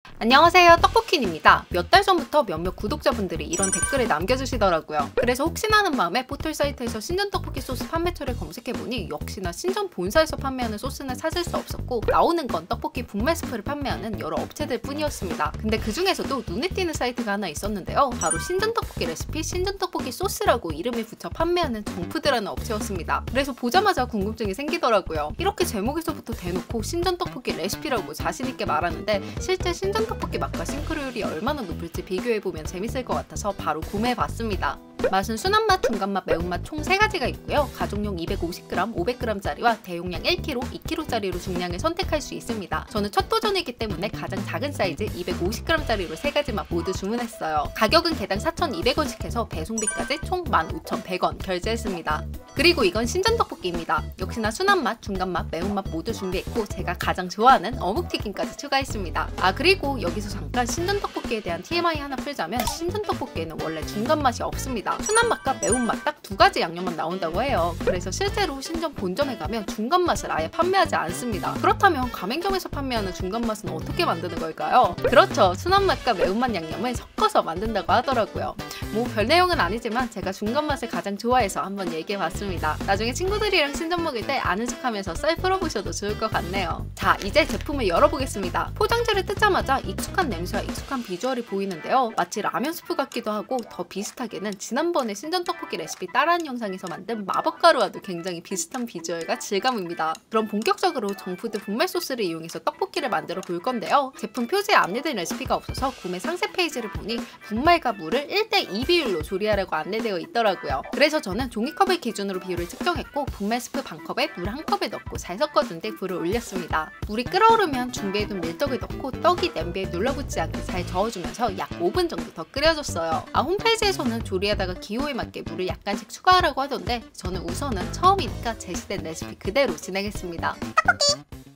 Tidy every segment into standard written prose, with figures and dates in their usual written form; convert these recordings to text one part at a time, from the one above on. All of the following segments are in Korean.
안녕하세요, 떡볶이입니다. 몇 달 전부터 몇몇 구독자분들이 이런 댓글을 남겨주시더라고요. 그래서 혹시나 하는 마음에 포털 사이트에서 신전 떡볶이 소스 판매처를 검색해보니 역시나 신전 본사에서 판매하는 소스는 찾을 수 없었고 나오는 건 떡볶이 분말 스프를 판매하는 여러 업체들 뿐이었습니다. 근데 그 중에서도 눈에 띄는 사이트가 하나 있었는데요. 바로 신전 떡볶이 레시피 신전 떡볶이 소스라고 이름을 붙여 판매하는 정푸드라는 업체였습니다. 그래서 보자마자 궁금증이 생기더라고요. 이렇게 제목에서부터 대놓고 신전 떡볶이 레시피라고 자신있게 말하는데 실제 신전 떡볶이 맛과 싱크로율이 얼마나 높을지 비교해보면 재밌을 것 같아서 바로 구매해봤습니다. 맛은 순한맛, 중간맛, 매운맛 총 3가지가 있고요. 가족용 250g, 500g짜리와 대용량 1kg, 2kg짜리로 중량을 선택할 수 있습니다. 저는 첫 도전이기 때문에 가장 작은 사이즈 250g짜리로 3가지 맛 모두 주문했어요. 가격은 개당 4,200원씩 해서 배송비까지 총 15,100원 결제했습니다. 그리고 이건 신전 떡볶이입니다. 역시나 순한맛, 중간맛, 매운맛 모두 준비했고 제가 가장 좋아하는 어묵튀김까지 추가했습니다. 그리고 여기서 잠깐 신전 떡볶이에 대한 TMI 하나 풀자면 신전 떡볶이에는 원래 중간맛이 없습니다. 순한맛과 매운맛 딱 2가지 양념만 나온다고 해요. 그래서 실제로 신전 본점에 가면 중간맛을 아예 판매하지 않습니다. 그렇다면 가맹점에서 판매하는 중간맛은 어떻게 만드는 걸까요? 그렇죠, 순한맛과 매운맛 양념을 섞어서 만든다고 하더라고요. 뭐 별 내용은 아니지만 제가 중간맛을 가장 좋아해서 한번 얘기해봤습니다. 나중에 친구들이랑 신전 먹을 때 아는 척하면서 썰 풀어보셔도 좋을 것 같네요. 자, 이제 제품을 열어보겠습니다. 포장지를 뜯자마자 익숙한 냄새와 익숙한 비주얼이 보이는데요. 마치 라면 스프 같기도 하고 더 비슷하게는 지난번에 신전 떡볶이 레시피 따라하는 영상에서 만든 마법가루와도 굉장히 비슷한 비주얼과 질감입니다. 그럼 본격적으로 정푸드 분말 소스를 이용해서 떡볶이를 만들어 볼 건데요. 제품 표지에 안내된 레시피가 없어서 구매 상세 페이지를 보니 분말과 물을 1:2 비율로 조리하라고 안내되어 있더라고요. 그래서 저는 종이컵을 기준으로 비율을 측정했고 분말 스프 반컵에 물 1컵을 넣고 잘 섞어준 뒤 불을 올렸습니다. 물이 끓어오르면 준비해둔 밀떡을 넣고 떡이 냄비에 눌러붙지 않게 잘 저어주면서 약 5분 정도 더 끓여줬어요. 홈페이지에서는 조리하다가 기호에 맞게 물을 약간씩 추가하라고 하던데 저는 우선은 처음이니까 제시된 레시피 그대로 진행했습니다.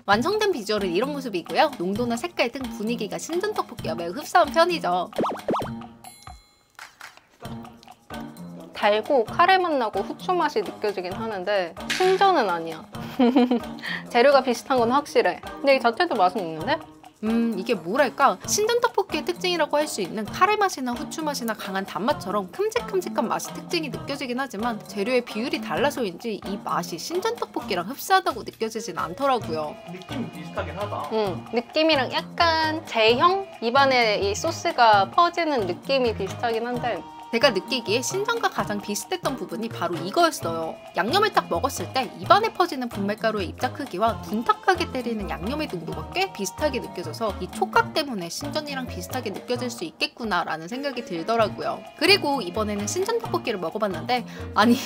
완성된 비주얼은 이런 모습이고요. 농도나 색깔 등 분위기가 신전 떡볶이와 매우 흡사한 편이죠. 달고 카레 맛 나고 후추 맛이 느껴지긴 하는데 신전은 아니야. 재료가 비슷한 건 확실해. 근데 이 자체도 맛은 있는데? 이게 뭐랄까, 신전 떡볶이의 특징이라고 할 수 있는 카레 맛이나 후추 맛이나 강한 단맛처럼 큼직큼직한 맛이 특징이 느껴지긴 하지만 재료의 비율이 달라서인지 이 맛이 신전 떡볶이랑 흡사하다고 느껴지진 않더라고요. 느낌이 비슷하긴 하다. 느낌이랑 약간 제형? 입안에 이 소스가 퍼지는 느낌이 비슷하긴 한데 제가 느끼기에 신전과 가장 비슷했던 부분이 바로 이거였어요. 양념을 딱 먹었을 때 입안에 퍼지는 분말가루의 입자 크기와 둔탁하게 때리는 양념의 농도가 꽤 비슷하게 느껴져서 이 촉각 때문에 신전이랑 비슷하게 느껴질 수 있겠구나 라는 생각이 들더라고요. 그리고 이번에는 신전 떡볶이를 먹어봤는데 아니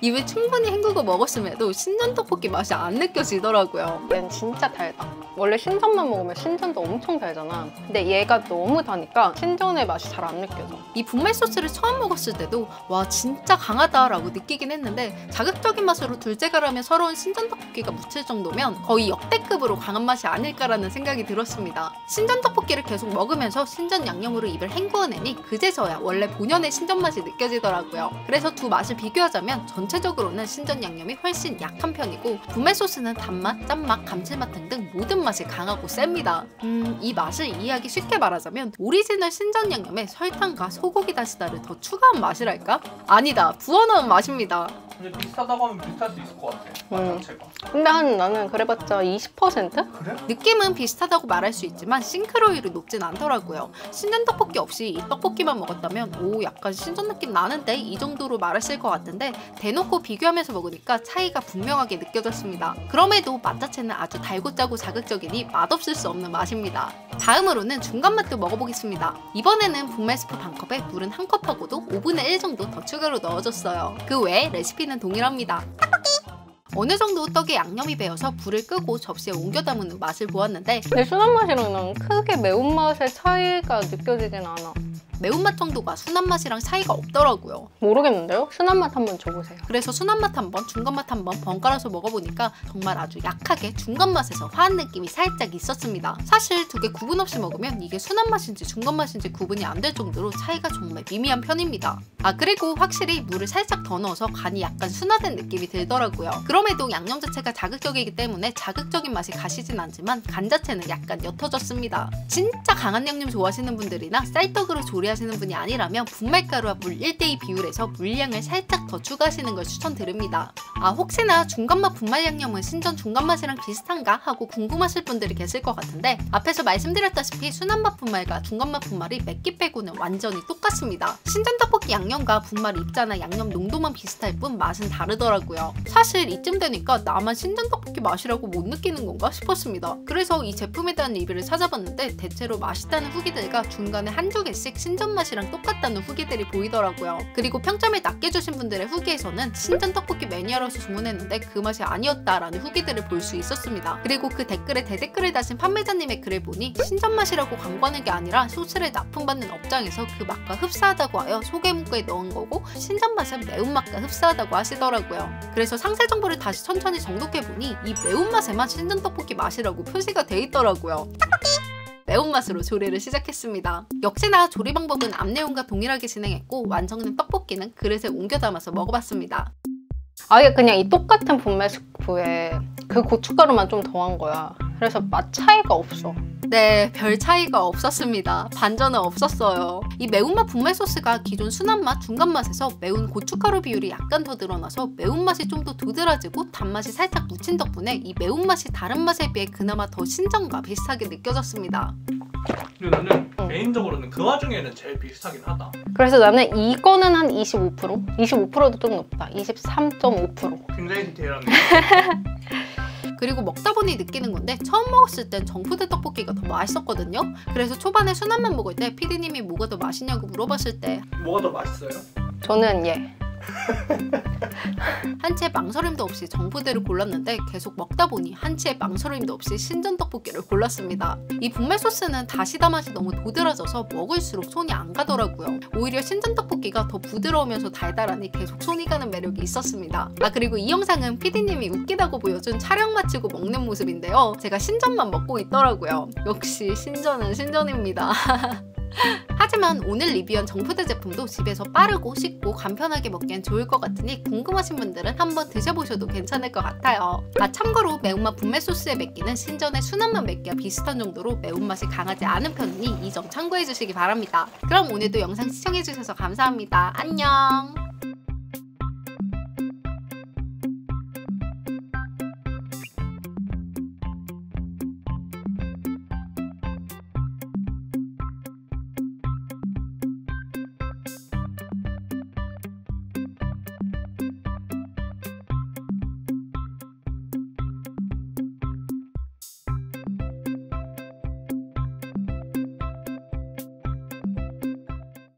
입을 충분히 헹구고 먹었음에도 신전 떡볶이 맛이 안 느껴지더라고요. 얘는 진짜 달다. 원래 신전만 먹으면 신전도 엄청 달잖아. 근데 얘가 너무 다니까 신전의 맛이 잘 안 느껴져. 이 분말 소스를 처음 먹었을 때도 와 진짜 강하다 라고 느끼긴 했는데 자극적인 맛으로 둘째가라면 서러운 신전 떡볶이가 묻힐 정도면 거의 역대급으로 강한 맛이 아닐까라는 생각이 들었습니다. 신전 떡볶이를 계속 먹으면서 신전 양념으로 입을 헹구어내니 그제서야 원래 본연의 신전 맛이 느껴지더라고요. 그래서 두 맛을 비교하자면 전체적으로는 신전 양념이 훨씬 약한 편이고 분말 소스는 단맛, 짠맛, 감칠맛 등등 모든 맛이 강하고 셉니다. 이 맛을 이해하기 쉽게 말하자면 오리지널 신전 양념에 설탕과 소고기 다시다를 더 추가한 맛이랄까? 아니다, 부어넣은 맛입니다. 근데 비슷하다고 하면 비슷할 수 있을 것 같아. 맛 자체가. 근데 나는 그래봤자 20%? 그래? 느낌은 비슷하다고 말할 수 있지만 싱크로율이 높진 않더라고요. 신전 떡볶이 없이 이 떡볶이만 먹었다면 오 약간 신전 느낌 나는데 이 정도로 말했을 것 같은데 대놓고 비교하면서 먹으니까 차이가 분명하게 느껴졌습니다. 그럼에도 맛 자체는 아주 달고 짜고 자극적이니 맛없을 수 없는 맛입니다. 다음으로는 중간 맛도 먹어보겠습니다. 이번에는 분말 스프 반컵에 물은 1컵하고도 5분의 1 정도 더 추가로 넣어줬어요. 그 외에 레시피는 동일합니다. 어느 정도 떡에 양념이 배어서 불을 끄고 접시에 옮겨 담은 맛을 보았는데 내 순한 맛이랑 난 크게 매운맛의 차이가 느껴지진 않아. 매운맛 정도가 순한 맛이랑 차이가 없더라고요. 모르겠는데요? 순한 맛 한번 줘보세요. 그래서 순한 맛 한 번, 중간 맛 한 번 번갈아서 먹어보니까 정말 아주 약하게 중간 맛에서 화한 느낌이 살짝 있었습니다. 사실 두 개 구분 없이 먹으면 이게 순한 맛인지 중간 맛인지 구분이 안 될 정도로 차이가 정말 미미한 편입니다. 그리고 확실히 물을 살짝 더 넣어서 간이 약간 순화된 느낌이 들더라고요. 그럼에도 양념 자체가 자극적이기 때문에 자극적인 맛이 가시진 않지만 간 자체는 약간 옅어졌습니다. 진짜 강한 양념 좋아하시는 분들이나 쌀떡으로 조리하시는 분이 아니라면 분말가루와 물 1:2 비율에서 물량을 살짝 더 추가하시는 걸 추천드립니다. 혹시나 중간맛 분말 양념은 신전 중간맛이랑 비슷한가 하고 궁금하실 분들이 계실 것 같은데, 앞에서 말씀드렸다시피 순한맛 분말과 중간맛 분말이 맵기 빼고는 완전히 똑같습니다. 신전 떡볶이 양념과 분말 입자나 양념 농도만 비슷할 뿐 맛은 다르더라고요. 사실 이쯤 되니까 나만 신전 떡볶이 맛이라고 못 느끼는 건가 싶었습니다. 그래서 이 제품에 대한 리뷰를 찾아봤는데 대체로 맛있다는 후기들과 중간에 한두 개씩 신전 맛이랑 똑같다는 후기들이 보이더라고요. 그리고 평점을 낮게 주신 분들의 후기에서는 신전 떡볶이 매니아로서 주문했는데 그 맛이 아니었다라는 후기들을 볼 수 있었습니다. 그리고 그 댓글에 대댓글을 다신 판매자님의 글을 보니 신전 맛이라고 광고하는 게 아니라 소스를 납품받는 업장에서 그 맛과 흡사하다고 하여 소개문구에 넣은 거고, 신전 맛은 매운맛과 흡사하다고 하시더라고요. 그래서 상세 정보를 다시 천천히 정독해보니 이 매운맛에만 신전 떡볶이 맛이라고 표시가 돼 있더라고요. 매운맛으로 조리를 시작했습니다. 역시나 조리 방법은 앞 내용과 동일하게 진행했고 완성된 떡볶이는 그릇에 옮겨 담아서 먹어봤습니다. 아예 그냥 이 똑같은 분말 스프에 그 고춧가루만 좀 더한 거야. 그래서 맛 차이가 없어. 네, 별 차이가 없었습니다. 반전은 없었어요. 이 매운맛 분말 소스가 기존 순한맛, 중간맛에서 매운 고춧가루 비율이 약간 더 늘어나서 매운맛이 좀 더 도드라지고 단맛이 살짝 묻힌 덕분에 이 매운맛이 다른 맛에 비해 그나마 더 신전과 비슷하게 느껴졌습니다. 근데 나는 개인적으로는 그 와중에는 제일 비슷하긴 하다. 그래서 나는 이거는 한 25%? 25%도 좀 높다. 23.5%. 굉장히 디테일하네. 그리고 먹다 보니 느끼는 건데, 처음 먹었을 땐 정푸드 떡볶이가 더 맛있었거든요. 그래서 초반에 순한맛 먹을 때 PD님이 뭐가 더 맛있냐고 물어봤을 때 뭐가 더 맛있어요? 저는 예. 한치의 망설임도 없이 정푸드를 골랐는데 계속 먹다 보니 한치의 망설임도 없이 신전 떡볶이를 골랐습니다. 이 분말 소스는 다시다 맛이 너무 도드라져서 먹을수록 손이 안 가더라고요. 오히려 신전 떡볶이가 더 부드러우면서 달달하니 계속 손이 가는 매력이 있었습니다. 그리고 이 영상은 PD님이 웃기다고 보여준 촬영 마치고 먹는 모습인데요. 제가 신전만 먹고 있더라고요. 역시 신전은 신전입니다. 하지만 오늘 리뷰한 정푸드 제품도 집에서 빠르고 쉽고 간편하게 먹기엔 좋을 것 같으니 궁금하신 분들은 한번 드셔보셔도 괜찮을 것 같아요. 참고로 매운맛 분말 소스의 맵기는 신전의 순한맛 맵기와 비슷한 정도로 매운맛이 강하지 않은 편이니 이 점 참고해주시기 바랍니다. 그럼 오늘도 영상 시청해주셔서 감사합니다. 안녕!